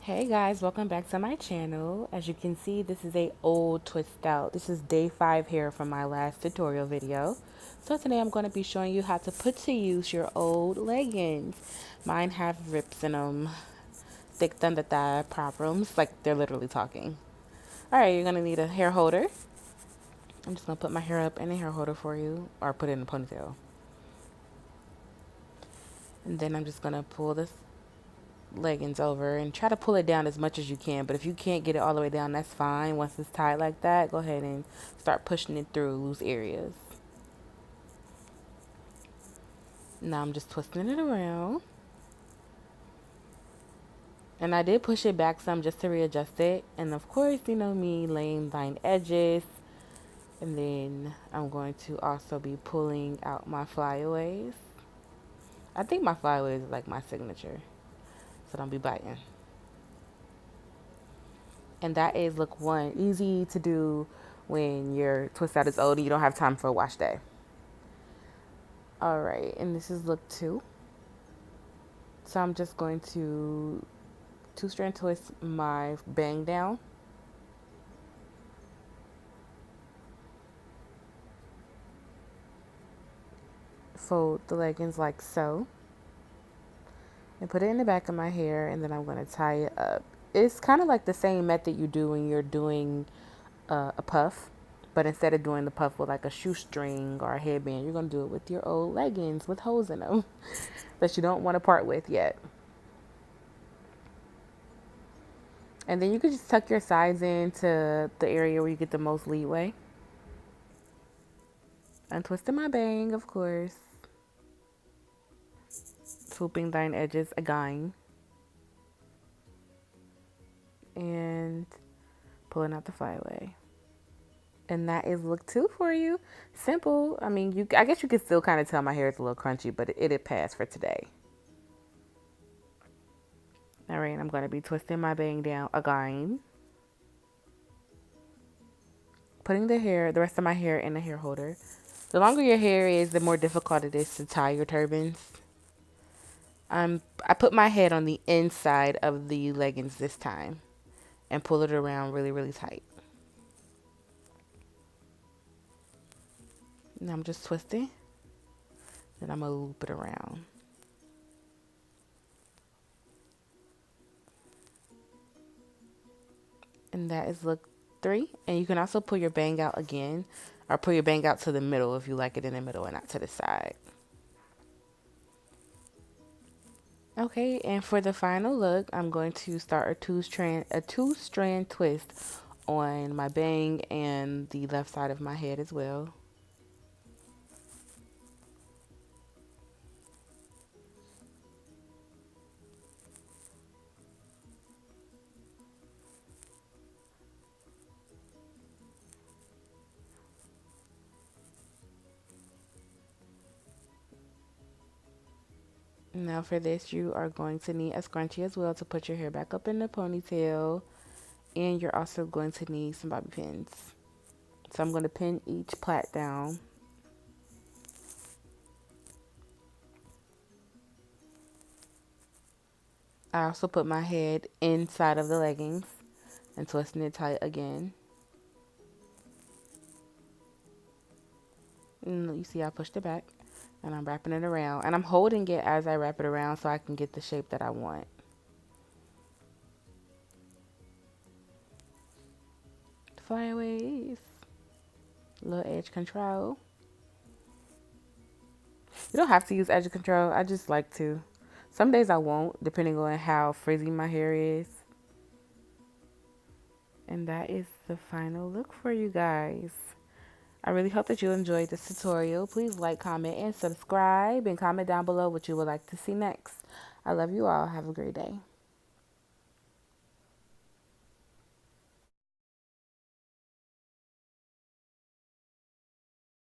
Hey guys, welcome back to my channel. As you can see, this is a old twist out. This is day 5 hair from my last tutorial video. So today I'm going to be showing you how to put to use your old leggings. Mine have rips in them, thick thunder thigh problems, like they're literally talking. Alright, you're going to need a hair holder. I'm just going to put my hair up in a hair holder for you, or put it in a ponytail. And then I'm just going to pull this leggings over and try to pull it down as much as you can, but if you can't get it all the way down, that's fine. Once it's tied like that, go ahead and start pushing it through loose areas. Now I'm just twisting it around, and I did push it back some just to readjust it. And of course, you know me, laying line edges. And then I'm going to also be pulling out my flyaways. I think my flyaways is like my signature, so don't be biting. And that is look 1. Easy to do when your twist out is old and you don't have time for a wash day. Alright, and this is look 2. So I'm just going to 2-strand twist my bang down. Fold the leggings like so. And put it in the back of my hair, and then I'm going to tie it up. It's kind of like the same method you do when you're doing a puff. But instead of doing the puff with like a shoestring or a headband, you're going to do it with your old leggings with holes in them that you don't want to part with yet. And then you can just tuck your sides into the area where you get the most leeway. Untwisting my bang, of course. Swooping down edges again. And pulling out the flyaway. And that is look 2 for you. Simple. I mean, I guess you can still kind of tell my hair is a little crunchy, but it'll pass for today. Alright, I'm going to be twisting my bang down again. Putting the rest of my hair in the hair holder. The longer your hair is, the more difficult it is to tie your turbans. I put my head on the inside of the leggings this time and pull it around really, really tight. Now I'm just twisting. Then I'm going to loop it around. And that is look 3. And you can also pull your bang out again, or pull your bang out to the middle if you like it in the middle and not to the side. Okay, and for the final look, I'm going to start a two-strand twist on my bang and the left side of my head as well. Now for this, you are going to need a scrunchie as well to put your hair back up in the ponytail. And you're also going to need some bobby pins. So I'm going to pin each plait down. I also put my head inside of the leggings and twisting it tight again. And you see I pushed it back and I'm wrapping it around. And I'm holding it as I wrap it around so I can get the shape that I want. Flyaways. Little edge control. You don't have to use edge control. I just like to. Some days I won't, depending on how frizzy my hair is. And that is the final look for you guys. I really hope that you enjoyed this tutorial. Please like, comment, and subscribe. And comment down below what you would like to see next. I love you all. Have a great day.